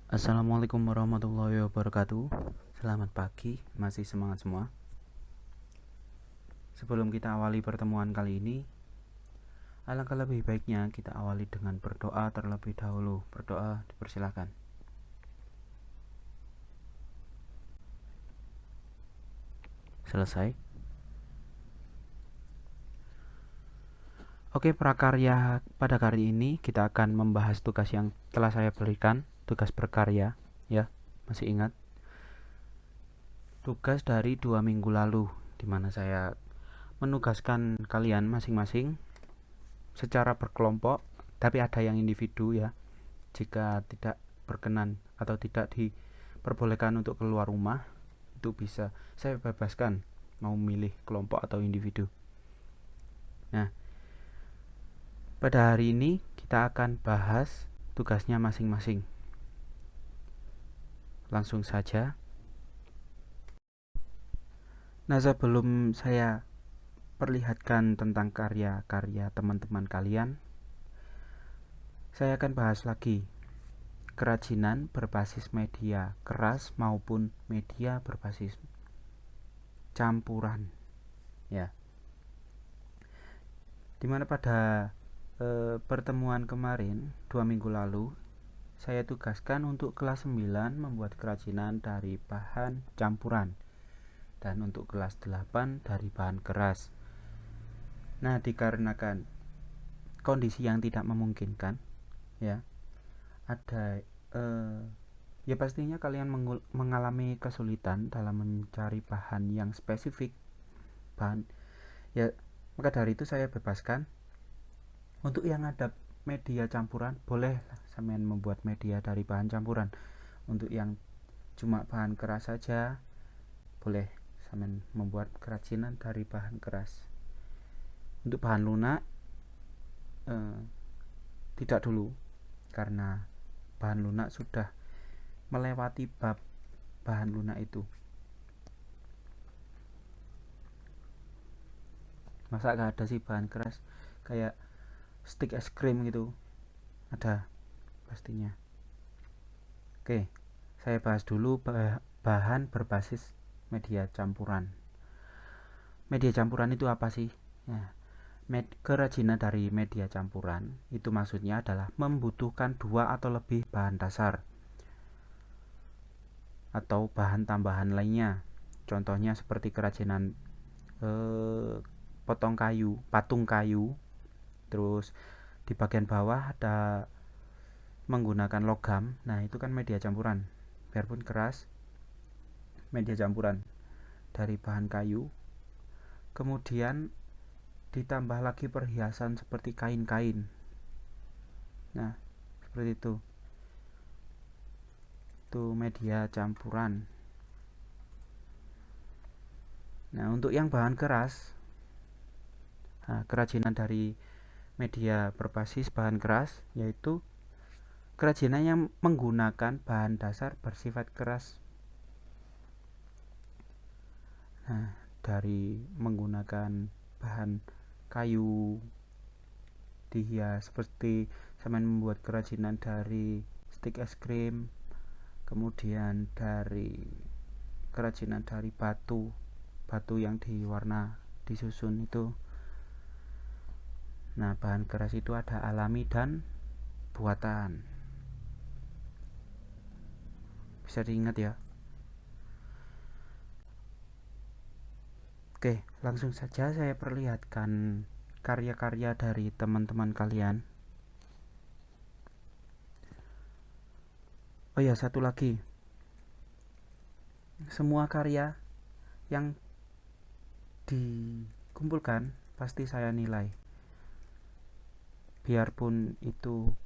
Assalamualaikum warahmatullahi wabarakatuh. Selamat pagi, masih semangat semua. Sebelum kita awali pertemuan kali ini, alangkah lebih baiknya kita awali dengan berdoa terlebih dahulu. Berdoa dipersilakan. Selesai. Oke, prakarya pada kali ini kita akan membahas tugas yang telah saya berikan, tugas berkarya, ya. Masih ingat? Tugas dari 2 minggu lalu, di mana saya menugaskan kalian masing-masing secara berkelompok, tapi ada yang individu ya. Jika tidak berkenan atau tidak diperbolehkan untuk keluar rumah, itu bisa saya bebaskan mau milih kelompok atau individu. Nah, pada hari ini kita akan bahas tugasnya masing-masing. Langsung saja. Nah, sebelum saya perlihatkan tentang karya-karya teman-teman kalian, saya akan bahas lagi kerajinan berbasis media keras maupun media berbasis campuran, ya. Dimana pada pertemuan kemarin 2 minggu lalu saya tugaskan untuk kelas 9 membuat kerajinan dari bahan campuran dan untuk kelas 8 dari bahan keras. Nah, dikarenakan kondisi yang tidak memungkinkan, ya, ada ya pastinya kalian mengalami kesulitan dalam mencari bahan yang spesifik, bahan, ya, maka dari itu saya bebaskan untuk yang ada media campuran. Boleh sampean membuat media dari bahan campuran. Untuk yang cuma bahan keras saja, boleh sampean membuat kerajinan dari bahan keras. Untuk bahan lunak tidak dulu, karena bahan lunak sudah melewati bab bahan lunak itu. Masa gak ada sih bahan keras kayak stick es krim gitu? Ada pastinya. Oke, saya bahas dulu bahan berbasis media campuran. Media campuran itu apa sih? Ya, kerajinan dari media campuran itu maksudnya adalah membutuhkan 2 atau lebih bahan dasar atau bahan tambahan lainnya. Contohnya seperti kerajinan potong kayu, patung kayu. Terus di bagian bawah ada menggunakan logam. Nah, itu kan media campuran. Biarpun keras, media campuran dari bahan kayu. Kemudian ditambah lagi perhiasan seperti kain-kain. Nah, seperti itu. Itu media campuran. Nah, untuk yang bahan keras, kerajinan dari media berbasis bahan keras yaitu kerajinan yang menggunakan bahan dasar bersifat keras. Nah, dari menggunakan bahan kayu dihias, seperti sampean membuat kerajinan dari stick es krim, kemudian dari kerajinan dari batu yang diwarna disusun itu. Nah, bahan keras itu ada alami dan buatan. Bisa diingat ya. Oke, langsung saja saya perlihatkan karya-karya dari teman-teman kalian. Oh ya, satu lagi. Semua karya yang dikumpulkan pasti saya nilai. Biarpun itu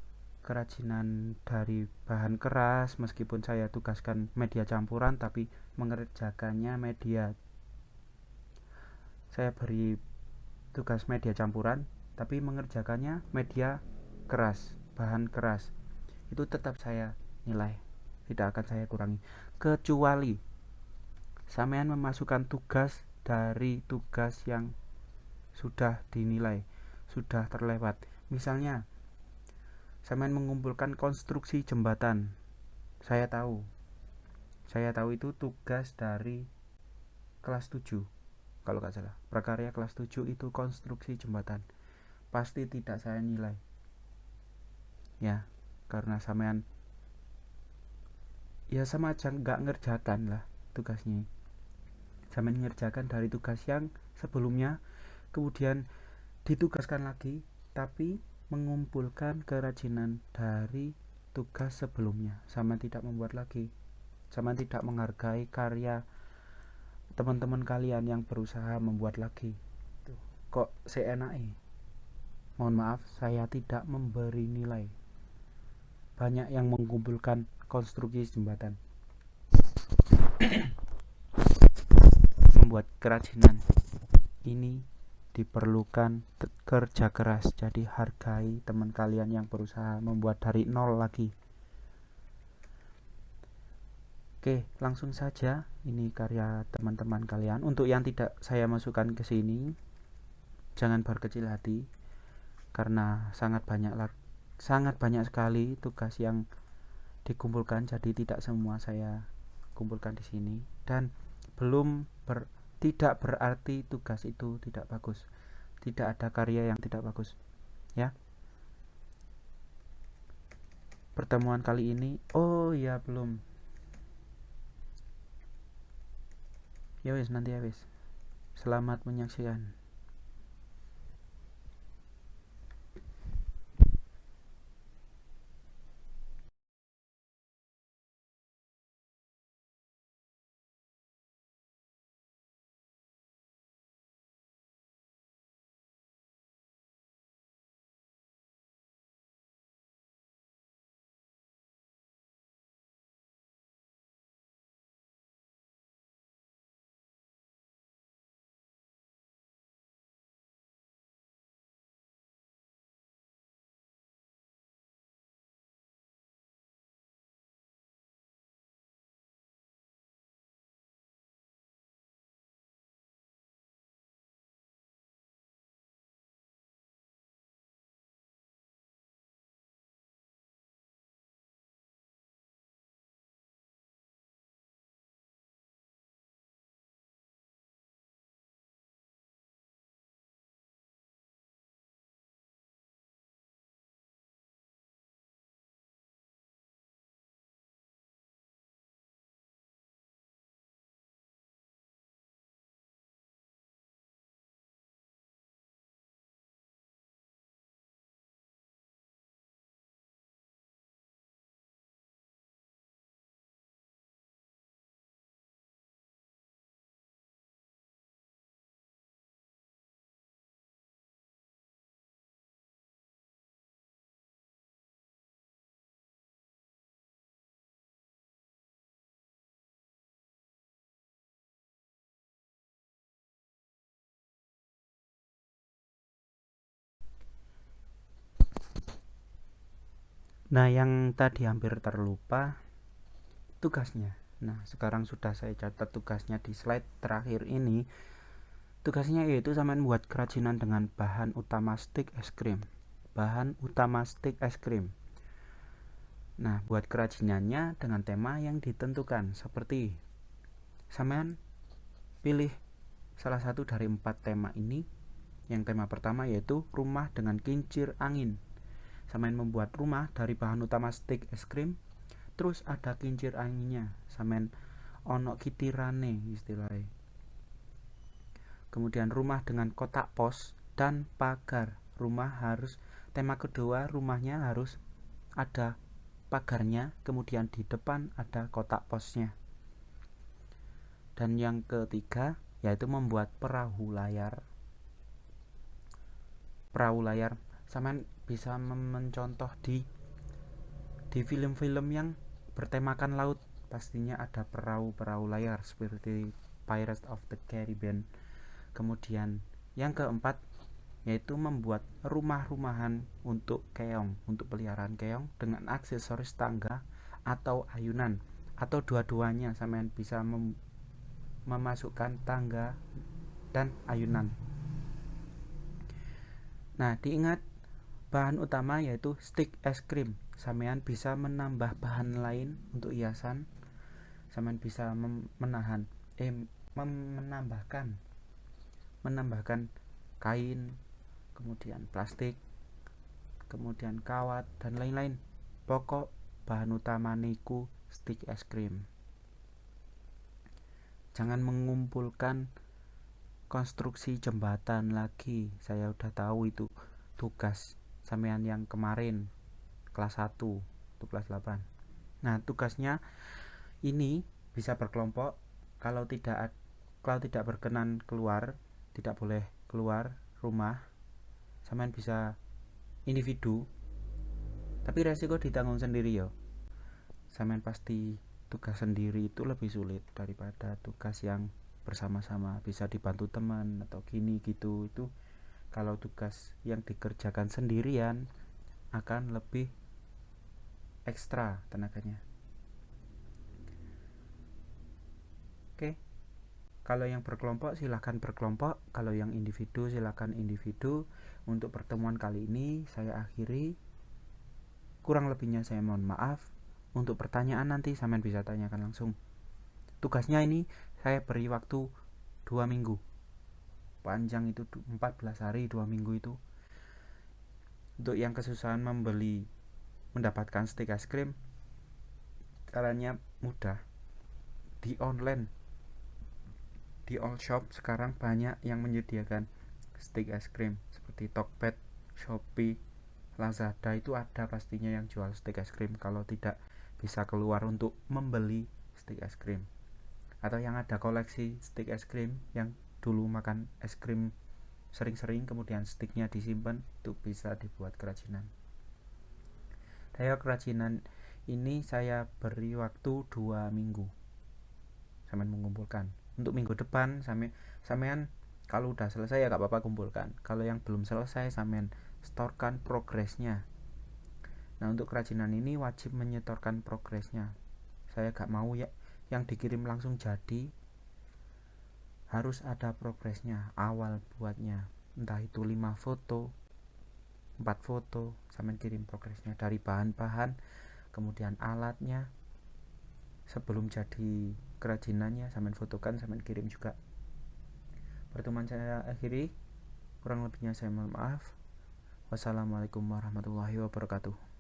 kerajinan dari bahan keras, meskipun saya tugaskan media campuran, tapi mengerjakannya media, saya beri tugas media campuran tapi mengerjakannya media keras, bahan keras, itu tetap saya nilai, tidak akan saya kurangi, kecuali sampean memasukkan tugas dari tugas yang sudah dinilai, sudah terlewat. Misalnya sampean mengumpulkan konstruksi jembatan Saya tahu itu tugas dari kelas 7 kalau nggak salah. Prakarya kelas 7 itu konstruksi jembatan. Pasti tidak saya nilai. Ya, karena sampean ya sama aja nggak ngerjakan lah tugasnya. Sampean ngerjakan dari tugas yang sebelumnya, kemudian ditugaskan lagi, tapi mengumpulkan kerajinan dari tugas sebelumnya. Sama tidak membuat lagi. Sama tidak menghargai karya teman-teman kalian yang berusaha membuat lagi. Tuh, kok seenaknya. Mohon maaf, saya tidak memberi nilai. Banyak yang mengumpulkan konstruksi jembatan. Membuat kerajinan ini diperlukan kerja keras, jadi hargai teman kalian yang berusaha membuat dari nol lagi. Oke, langsung saja. Ini karya teman-teman kalian. Untuk yang tidak saya masukkan ke sini, jangan berkecil hati, karena sangat banyak sekali tugas yang dikumpulkan, jadi tidak semua saya kumpulkan di sini. Dan tidak berarti tugas itu tidak bagus. Tidak ada karya yang tidak bagus, ya. Pertemuan kali ini, oh ya belum. Ya wis, nanti ya wis. Selamat menyaksikan. Nah, yang tadi hampir terlupa, tugasnya. Nah, sekarang sudah saya catat tugasnya di slide terakhir ini. Tugasnya yaitu sampean buat kerajinan dengan bahan utama stick es krim. Bahan utama stick es krim. Nah, buat kerajinannya dengan tema yang ditentukan, seperti sampean pilih salah satu dari 4 tema ini. Yang tema pertama yaitu rumah dengan kincir angin. Sampean membuat rumah dari bahan utama stick es krim, terus ada kincir anginnya, sampean ono kitirane istilahnya. Kemudian rumah dengan kotak pos dan pagar. Tema kedua, rumahnya harus ada pagarnya, kemudian di depan ada kotak posnya. Dan yang ketiga yaitu membuat perahu layar. Sampean bisa mencontoh di film-film yang bertemakan laut, pastinya ada perahu layar seperti Pirates of the Caribbean. Kemudian yang keempat yaitu membuat rumah-rumahan untuk keong, untuk peliharaan keong dengan aksesoris tangga atau ayunan, atau dua-duanya. Sampean bisa memasukkan tangga dan ayunan. Nah, diingat bahan utama yaitu stick es krim. sampean bisa menambah bahan lain untuk hiasan, sampean bisa menambahkan kain, kemudian plastik, kemudian kawat dan lain-lain. Pokok bahan utama niku stick es krim. Jangan mengumpulkan konstruksi jembatan lagi. Saya udah tahu itu tugas sampean yang kemarin kelas 1 itu kelas 8. Nah, tugasnya ini bisa berkelompok. Kalau tidak berkenan keluar, tidak boleh keluar rumah, sampean bisa individu, tapi resiko ditanggung sendiri ya. Sampean pasti tugas sendiri itu lebih sulit daripada tugas yang bersama-sama, bisa dibantu teman atau gini gitu. Itu kalau tugas yang dikerjakan sendirian akan lebih ekstra tenaganya. Oke. Kalau yang berkelompok silahkan berkelompok, kalau yang individu silahkan individu. Untuk pertemuan kali ini saya akhiri. Kurang lebihnya saya mohon maaf. Untuk pertanyaan nanti sampean bisa tanyakan langsung. Tugasnya ini saya beri waktu 2 minggu. Panjang itu 14 hari, 2 minggu itu. Untuk yang kesusahan mendapatkan stick es krim, caranya mudah. Di online, di all shop sekarang banyak yang menyediakan stick es krim seperti Tokped, Shopee, Lazada, itu ada pastinya yang jual stick es krim kalau tidak bisa keluar untuk membeli stick es krim. Atau yang ada koleksi stick es krim yang dulu makan es krim sering-sering kemudian sticknya disimpan, itu bisa dibuat kerajinan. Daya kerajinan ini saya beri waktu 2 minggu sampean mengumpulkan. Untuk minggu depan sampean kalau udah selesai ya gak apa-apa kumpulkan. Kalau yang belum selesai sampean setorkan progresnya. Nah, untuk kerajinan ini wajib menyetorkan progresnya. Saya gak mau ya yang dikirim langsung jadi, harus ada progresnya awal buatnya. Entah itu 5 foto, 4 foto, sampean kirim progresnya dari bahan-bahan, kemudian alatnya. Sebelum jadi kerajinannya sampean fotokan, sampean kirim juga. Pertemuan saya akhiri. Kurang lebihnya saya mohon maaf. Wassalamualaikum warahmatullahi wabarakatuh.